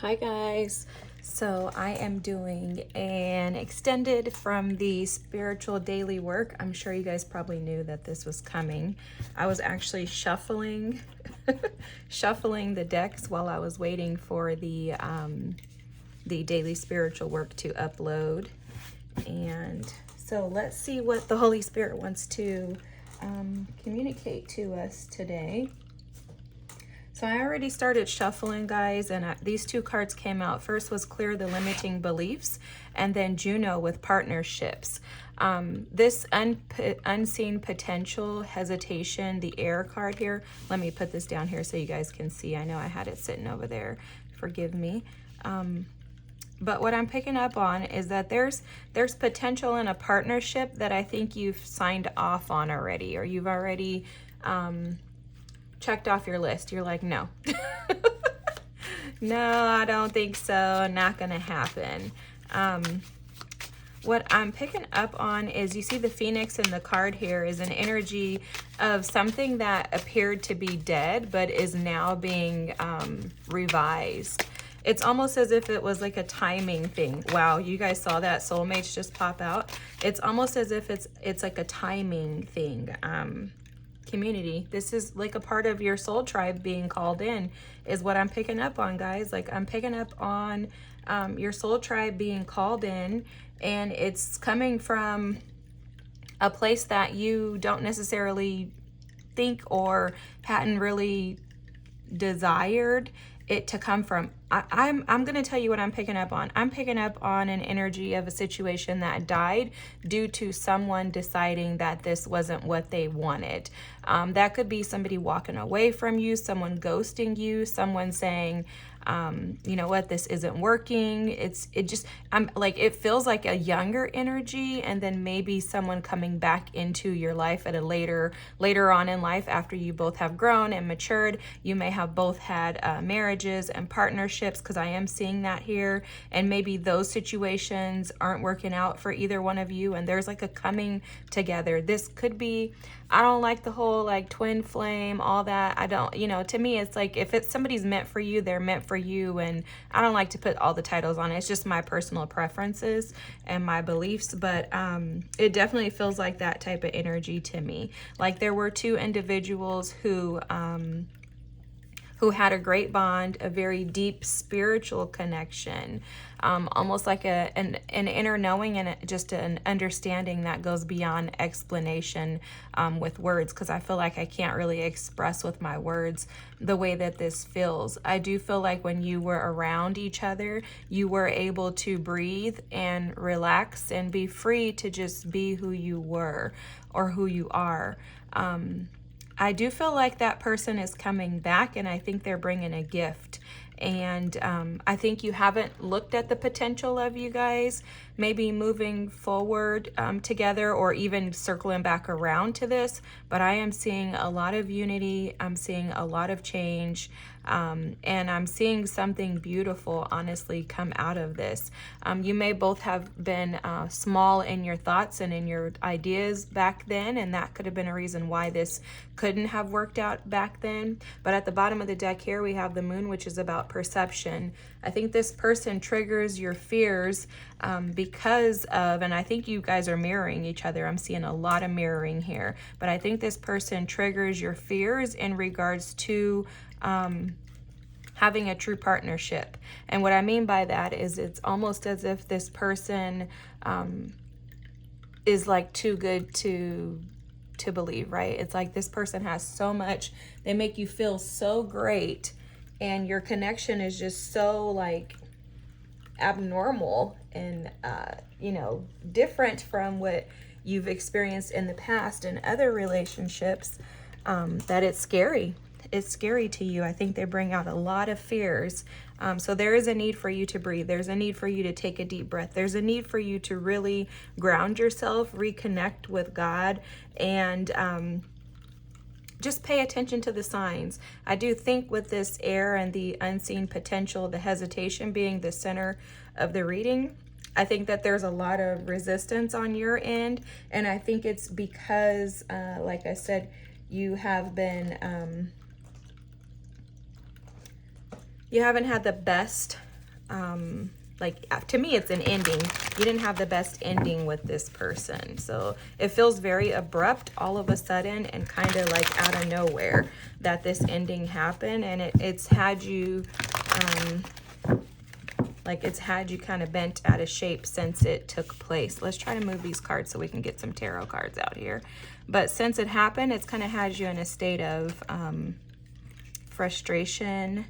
Hi guys, so I am doing an extended from the spiritual daily work. I'm sure you guys probably knew that this was coming. I was actually shuffling shuffling the decks while I was waiting for the daily spiritual work to upload. And so let's see what the Holy Spirit wants to communicate to us today. So I already started shuffling, guys, and these two cards came out. First was Clear the Limiting Beliefs, and then Juno with Partnerships. This unseen potential, hesitation, the air card here. Let me put this down here so you guys can see. I know I had it sitting over there. Forgive me. But what I'm picking up on is that there's potential in a partnership that I think you've signed off on already, or you've already checked off your list. You're like, no. No, I don't think so. Not gonna happen. What I'm picking up on is, you see the Phoenix in the card here is an energy of something that appeared to be dead but is now being revised. It's almost as if it was like a timing thing. Wow, you guys saw that soulmates just pop out. It's almost as if it's like a timing thing. Community, this is like a part of your soul tribe being called in, is what I'm picking up on, guys. Like, I'm picking up on your soul tribe being called in, and it's coming from a place that you don't necessarily think or hadn't really desired it to come from. I'm going to tell you what I'm picking up on. I'm picking up on an energy of a situation that died due to someone deciding that this wasn't what they wanted. That could be somebody walking away from you, someone ghosting you, someone saying, you know what, this isn't working. It feels like a younger energy, and then maybe someone coming back into your life at a later on in life, after you both have grown and matured. You may have both had marriages and partnerships, because I am seeing that here, and maybe those situations aren't working out for either one of you, and there's like a coming together. This could be, I don't like the whole like twin flame, all that. I don't, to me, it's like, if it's somebody's meant for you, they're meant for you. And I don't like to put all the titles on it. It's just my personal preferences and my beliefs. But it definitely feels like that type of energy to me. Like, there were two individuals who had a great bond, a very deep spiritual connection, almost like an inner knowing, and just an understanding that goes beyond explanation with words, because I feel like I can't really express with my words the way that this feels. I do feel like when you were around each other, you were able to breathe and relax and be free to just be who you were or who you are. I do feel like that person is coming back, and I think they're bringing a gift. And I think you haven't looked at the potential of you guys maybe moving forward together, or even circling back around to this. But I am seeing a lot of unity. I'm seeing a lot of change. And I'm seeing something beautiful, honestly, come out of this. You may both have been small in your thoughts and in your ideas back then, and that could have been a reason why this couldn't have worked out back then. But at the bottom of the deck here, we have the moon, which is about perception. I think this person triggers your fears because of, and I think you guys are mirroring each other. I'm seeing a lot of mirroring here, but I think this person triggers your fears in regards to having a true partnership. And what I mean by that is, it's almost as if this person is like too good to believe, right? It's like this person has so much, they make you feel so great, and your connection is just so like abnormal and different from what you've experienced in the past in other relationships, that it's scary. It's scary to you. I think they bring out a lot of fears. So there is a need for you to breathe. There's a need for you to take a deep breath. There's a need for you to really ground yourself, reconnect with God, and just pay attention to the signs. I do think with this air and the unseen potential, the hesitation being the center of the reading, I think that there's a lot of resistance on your end. And I think it's because, like I said, you have been, you haven't had the best like, to me, it's an ending. You didn't have the best ending with this person. So it feels very abrupt all of a sudden and kind of like out of nowhere that this ending happened. And it's had you, like it's had you kind of bent out of shape since it took place. Let's try to move these cards so we can get some tarot cards out here. But since it happened, it's kind of had you in a state of frustration.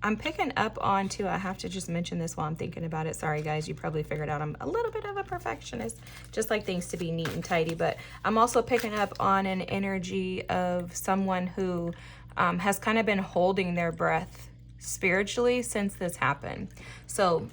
I'm picking up on too, I have to just mention this while I'm thinking about it. Sorry guys, you probably figured out I'm a little bit of a perfectionist, just like things to be neat and tidy. But I'm also picking up on an energy of someone who has kind of been holding their breath spiritually since this happened. So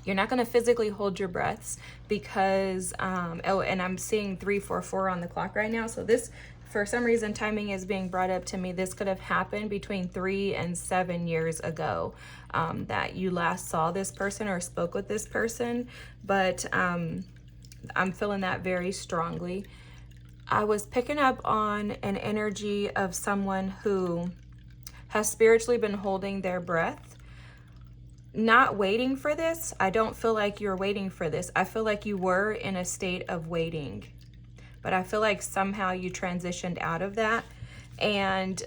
you're not going to physically hold your breaths because, oh, and I'm seeing 344 on the clock right now. So this, for some reason, timing is being brought up to me. This could have happened between 3 and 7 years ago, that you last saw this person or spoke with this person. But I'm feeling that very strongly. I was picking up on an energy of someone who has spiritually been holding their breath, not waiting for this. I don't feel like you're waiting for this. I feel like you were in a state of waiting, but I feel like somehow you transitioned out of that. And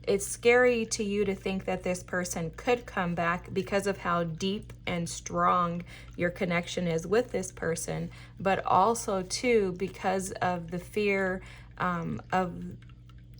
it's scary to you to think that this person could come back because of how deep and strong your connection is with this person, but also too because of the fear of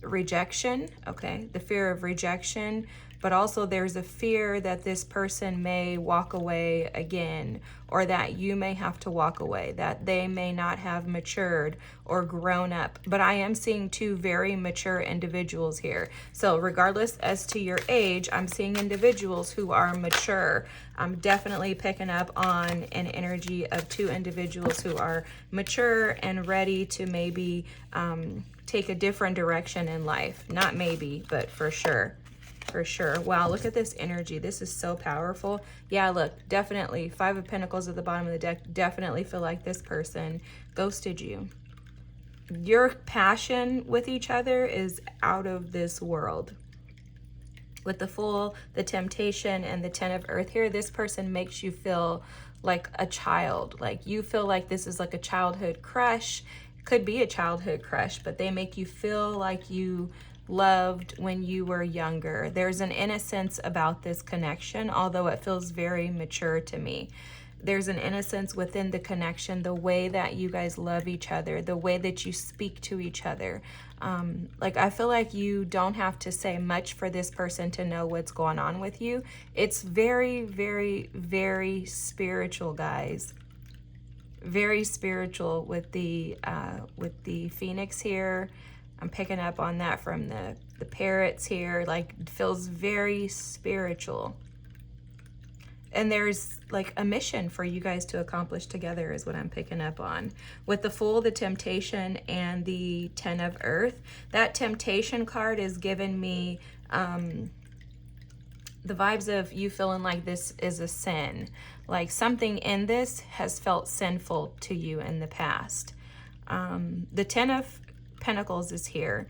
rejection, okay? The fear of rejection, but also there's a fear that this person may walk away again, or that you may have to walk away, that they may not have matured or grown up. But I am seeing two very mature individuals here. So regardless as to your age, I'm seeing individuals who are mature. I'm definitely picking up on an energy of two individuals who are mature and ready to maybe take a different direction in life. Not maybe, but for sure. For sure. Wow, look at this energy. This is so powerful. Yeah, look, definitely 5 of Pentacles at the bottom of the deck. Definitely feel like this person ghosted you. Your passion with each other is out of this world. With the Fool, the Temptation, and the 10 of Earth here, this person makes you feel like a child. Like you feel like this is like a childhood crush. Could be a childhood crush, but they make you feel like you loved when you were younger. There's an innocence about this connection, although it feels very mature to me. There's an innocence within the connection, the way that you guys love each other, the way that you speak to each other. Like I feel like you don't have to say much for this person to know what's going on with you. It's very, very, very spiritual, guys. Very spiritual with the Phoenix here. I'm picking up on that from the parrots here. Like it feels very spiritual. And there's like a mission for you guys to accomplish together is what I'm picking up on. With the Fool, the Temptation, and the 10 of Earth, that Temptation card is giving me the vibes of you feeling like this is a sin. Like something in this has felt sinful to you in the past. The 10 of Pentacles is here.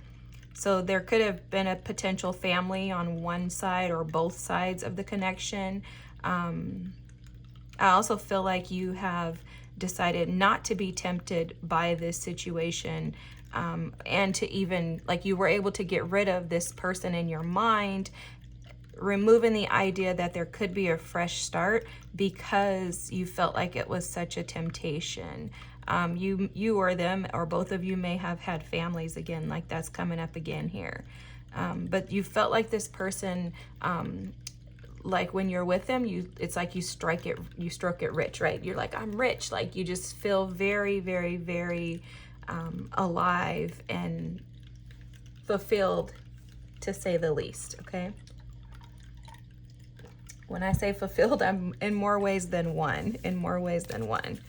So there could have been a potential family on one side or both sides of the connection. I also feel like you have decided not to be tempted by this situation, and to even, like you were able to get rid of this person in your mind, removing the idea that there could be a fresh start because you felt like it was such a temptation. You or them or both of you may have had families again, like that's coming up again here. But you felt like this person, like when you're with them, it's like you stroke it rich, right? You're like, I'm rich. Like you just feel very, very, very alive and fulfilled, to say the least, okay? When I say fulfilled, I'm in more ways than one, in more ways than one.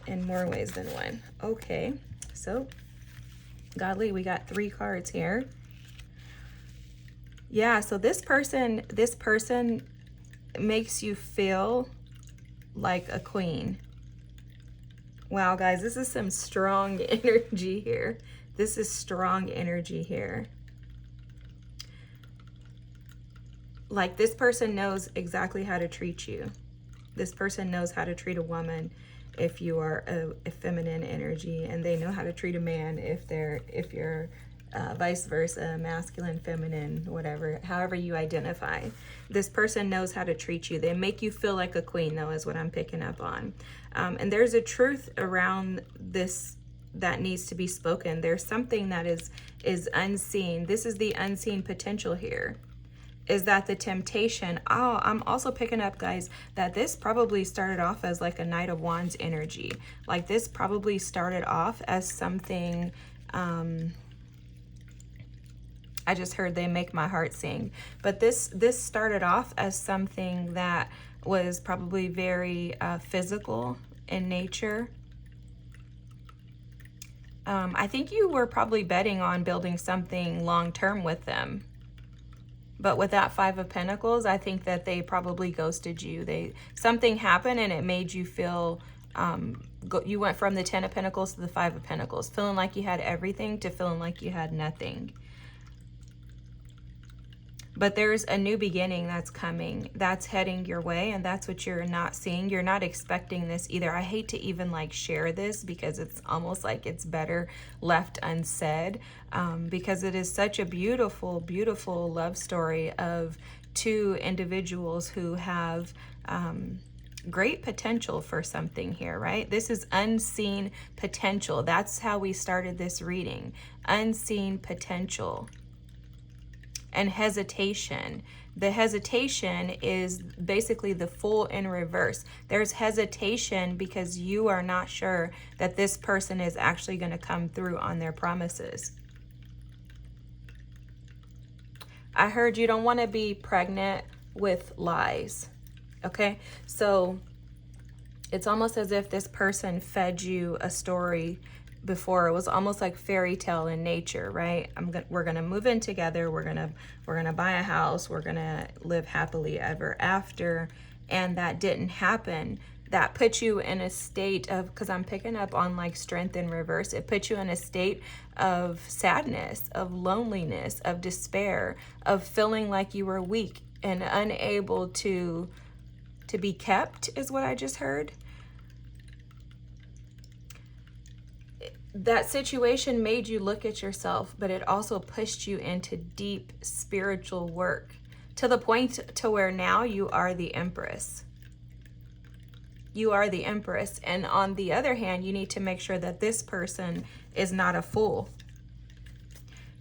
In more ways than one. Okay, so godly, we got 3 cards here. Yeah, so this person makes you feel like a queen. Wow, guys, this is some strong energy here. This is strong energy here. Like this person knows exactly how to treat you. This person knows how to treat a woman if you are a feminine energy, and they know how to treat a man if you're vice versa, masculine, feminine, whatever, however you identify. This person knows how to treat you. They make you feel like a queen, though, is what I'm picking up on. And there's a truth around this that needs to be spoken. There's something that is unseen. This is the unseen potential here. Is that the temptation? Oh, I'm also picking up, guys, that this probably started off as like a Knight of Wands energy. Like this probably started off as something, I just heard they make my heart sing. But this started off as something that was probably very physical in nature. I think you were probably betting on building something long-term with them. But with that Five of Pentacles, I think that they probably ghosted you. Something happened and it made you feel, you went from the Ten of Pentacles to the Five of Pentacles, feeling like you had everything to feeling like you had nothing. But there's a new beginning that's coming, that's heading your way, and that's what you're not seeing. You're not expecting this either. I hate to even like share this because it's almost like it's better left unsaid, because it is such a beautiful, beautiful love story of two individuals who have great potential for something here, right? This is unseen potential. That's how we started this reading. Unseen potential. And hesitation. The hesitation is basically the Fool in reverse. There's hesitation because you are not sure that this person is actually going to come through on their promises. I heard you don't want to be pregnant with lies. Okay? So it's almost as if this person fed you a story before. It was almost like fairy tale in nature, right? We're gonna move in together. We're gonna buy a house. We're gonna live happily ever after, and that didn't happen. That puts you in a state of, because I'm picking up on like strength in reverse. It puts you in a state of sadness, of loneliness, of despair, of feeling like you were weak and unable to be kept, is what I just heard. That situation made you look at yourself, but it also pushed you into deep spiritual work to the point to where now you are the Empress. You are the Empress. And on the other hand, you need to make sure that this person is not a fool.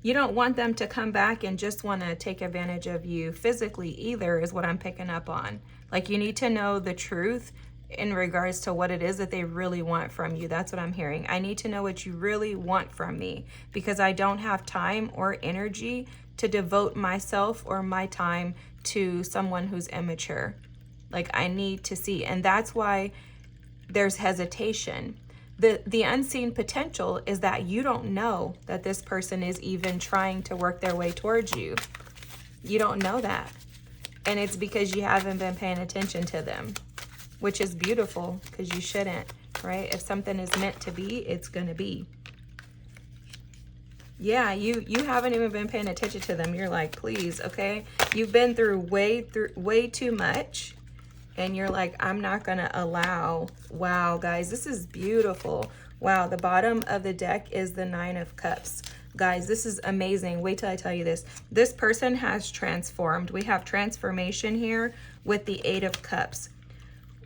You don't want them to come back and just want to take advantage of you physically either, is what I'm picking up on. Like, you need to know the truth in regards to what it is that they really want from you. That's what I'm hearing. I need to know what you really want from me, because I don't have time or energy to devote myself or my time to someone who's immature. Like, I need to see, and that's why there's hesitation. The unseen potential is that you don't know that this person is even trying to work their way towards you. You don't know that. And it's because you haven't been paying attention to them, which is beautiful, because you shouldn't, right? If something is meant to be, it's gonna be. Yeah, you haven't even been paying attention to them. You're like, please, okay? You've been through way too much, and you're like, I'm not gonna allow. Wow, guys, this is beautiful. Wow, the bottom of the deck is the Nine of Cups. Guys, this is amazing. Wait till I tell you this. This person has transformed. We have transformation here with the Eight of Cups.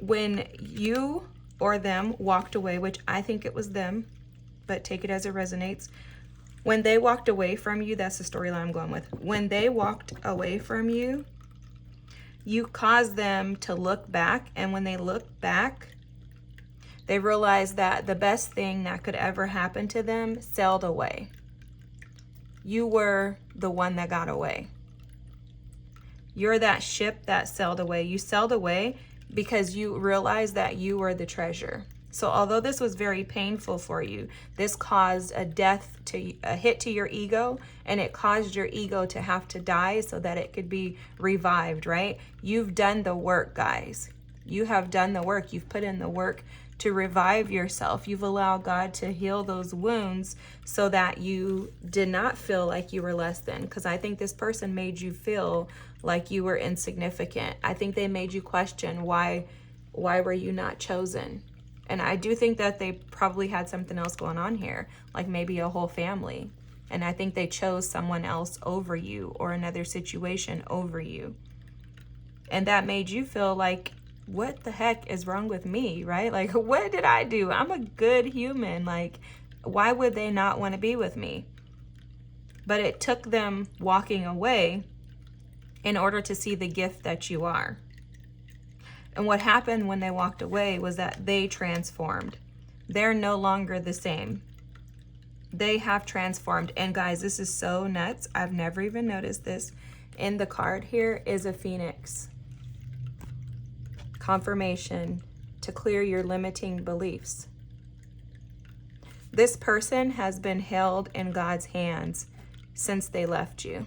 When you or them walked away, which I think it was them, but take it as it resonates. When they walked away from you, that's the storyline I'm going with. When they walked away from you, you caused them to look back. And when they looked back, they realized that the best thing that could ever happen to them sailed away. You were the one that got away. You're that ship that sailed away. You sailed away because you realized that you were the treasure. So although this was very painful for you, this caused a hit to your ego, and it caused your ego to have to die so that it could be revived, right? You've done the work, guys. You have done the work. You've put in the work to revive yourself. You've allowed God to heal those wounds so that you did not feel like you were less than. Because I think this person made you feel like you were insignificant. I think they made you question why were you not chosen? And I do think that they probably had something else going on here, like maybe a whole family. And I think they chose someone else over you, or another situation over you. And that made you feel like, what the heck is wrong with me, right? Like, what did I do? I'm a good human. Like, why would they not want to be with me? But it took them walking away in order to see the gift that you are. And what happened when they walked away was that they transformed. They're no longer the same. They have transformed. And guys, this is so nuts. I've never even noticed this. In the card here is a phoenix. Confirmation to clear your limiting beliefs. This person has been held in God's hands since they left you.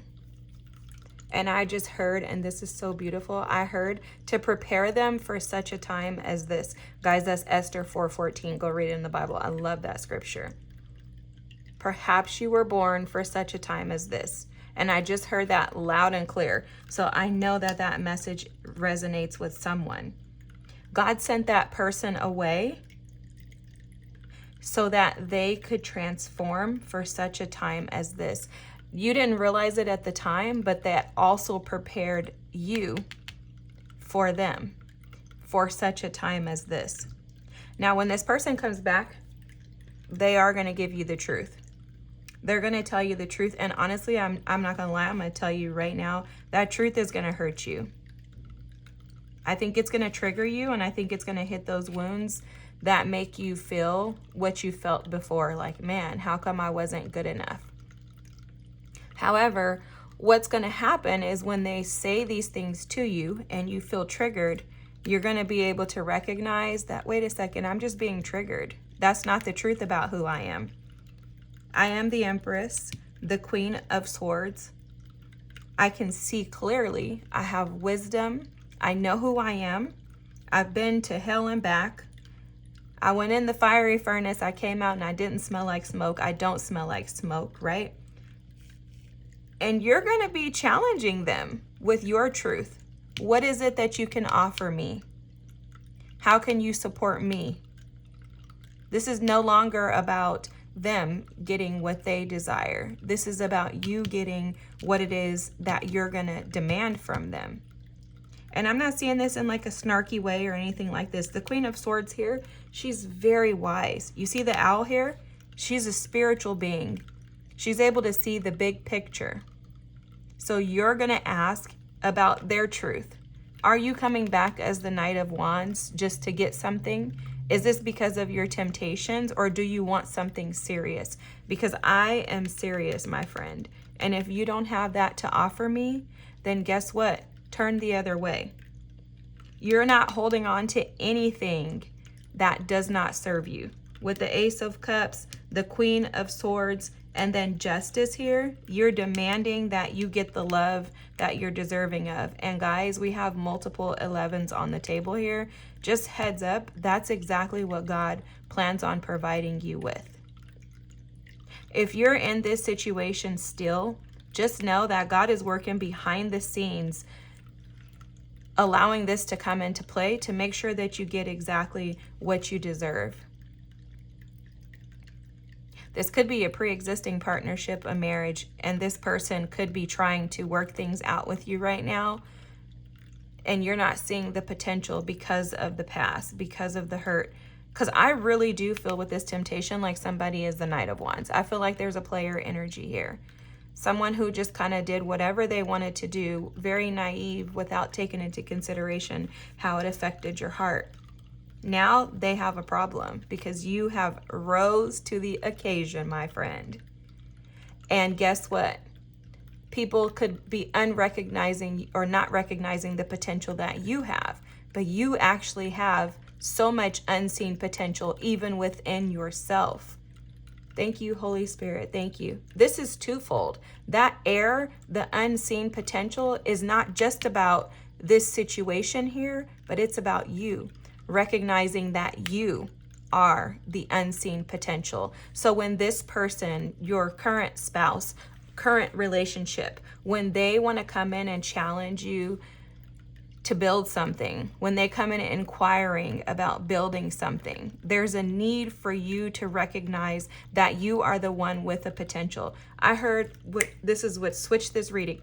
And I just heard, and this is so beautiful, I heard to prepare them for such a time as this. Guys, that's Esther 4:14. Go read it in the Bible. I love that scripture. Perhaps you were born for such a time as this. And I just heard that loud and clear. So I know that that message resonates with someone. God sent that person away so that they could transform for such a time as this. You didn't realize it at the time, but that also prepared you for them for such a time as this. Now, when this person comes back, they are going to give you the truth. They're going to tell you the truth. And honestly, I'm not going to lie. I'm going to tell you right now, that truth is going to hurt you. I think it's going to trigger you, and I think it's going to hit those wounds that make you feel what you felt before. Like, man, how come I wasn't good enough? However, what's going to happen is when they say these things to you and you feel triggered, you're going to be able to recognize that, wait a second, I'm just being triggered. That's not the truth about who I am. I am the Empress, the Queen of Swords. I can see clearly. I have wisdom. I know who I am. I've been to hell and back. I went in the fiery furnace. I came out and I didn't smell like smoke. I don't smell like smoke, right? And you're going to be challenging them with your truth. What is it that you can offer me? How can you support me? This is no longer about them getting what they desire. This is about you getting what it is that you're going to demand from them. And I'm not seeing this in like a snarky way or anything like this. The Queen of Swords here, she's very wise. You see the owl here? She's a spiritual being. She's able to see the big picture. So you're going to ask about their truth. Are you coming back as the Knight of Wands just to get something? Is this because of your temptations, or do you want something serious? Because I am serious, my friend. And if you don't have that to offer me, then guess what? Turn the other way. You're not holding on to anything that does not serve you. With the Ace of Cups, the Queen of Swords, and then Justice here, you're demanding that you get the love that you're deserving of. And guys, we have multiple 11s on the table here. Just heads up, that's exactly what God plans on providing you with. If you're in this situation still, just know that God is working behind the scenes, allowing this to come into play to make sure that you get exactly what you deserve. This could be a pre-existing partnership, a marriage, and this person could be trying to work things out with you right now, and you're not seeing the potential because of the past, because of the hurt. Because I really do feel with this temptation like somebody is the Knight of Wands. I feel like there's a player energy here. Someone who just kind of did whatever they wanted to do, very naive, without taking into consideration how it affected your heart. Now they have a problem because you have rose to the occasion, my friend. And guess what? People could be unrecognizing or not recognizing the potential that you have, but you actually have so much unseen potential even within yourself. Thank you, Holy Spirit. Thank you. This is twofold. That air, the unseen potential, is not just about this situation here, but it's about you. Recognizing that you are the unseen potential. So when this person, your current spouse, current relationship, when they want to come in and challenge you to build something, when they come in inquiring about building something, there's a need for you to recognize that you are the one with the potential. I heard, this is what switched this reading.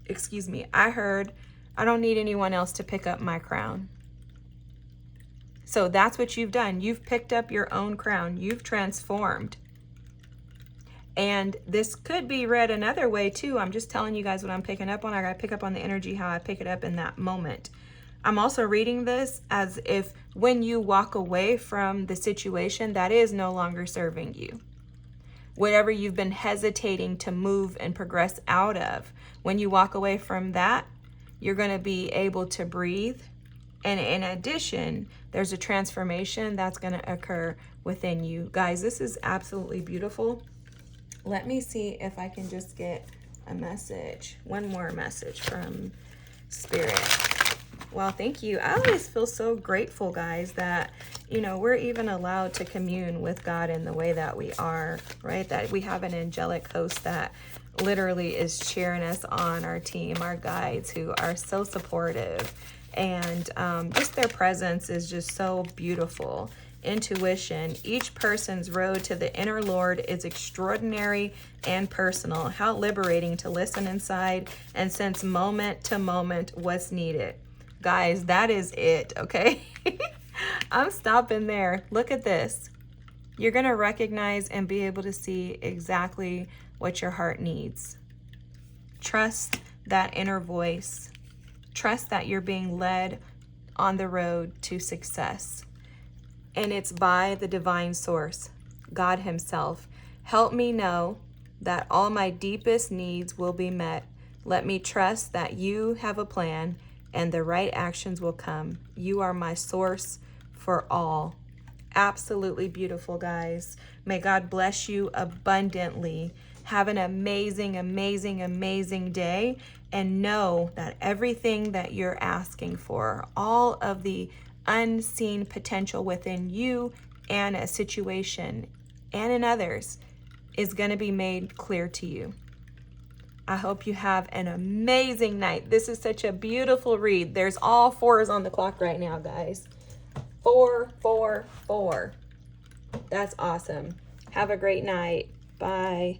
Excuse me. I heard, I don't need anyone else to pick up my crown. So that's what you've done. You've picked up your own crown. You've transformed. And this could be read another way too. I'm just telling you guys what I'm picking up on. I got to pick up on the energy, how I pick it up in that moment. I'm also reading this as if when you walk away from the situation that is no longer serving you, whatever you've been hesitating to move and progress out of, when you walk away from that, you're going to be able to breathe. And in addition, there's a transformation that's going to occur within you. Guys, this is absolutely beautiful. Let me see if I can just get a message, one more message from Spirit. Well, thank you. I always feel so grateful, guys, that, you know, we're even allowed to commune with God in the way that we are, right? That we have an angelic host that literally is cheering us on, our team, our guides who are so supportive. And just their presence is just so beautiful. Intuition. Each person's road to the inner Lord is extraordinary and personal. How liberating to listen inside and sense moment to moment what's needed. Guys, that is it, okay? I'm stopping there. Look at this. You're going to recognize and be able to see exactly what your heart needs. Trust that inner voice. Trust that you're being led on the road to success. And it's by the divine source, God himself. Help me know that all my deepest needs will be met. Let me trust that you have a plan and the right actions will come. You are my source for all. Absolutely beautiful, guys. May God bless you abundantly. Have an amazing, amazing, amazing day. And know that everything that you're asking for, all of the unseen potential within you and a situation and in others, is going to be made clear to you. I hope you have an amazing night. This is such a beautiful read. There's all fours on the clock right now, guys. 4, 4, 4. That's awesome. Have a great night. Bye.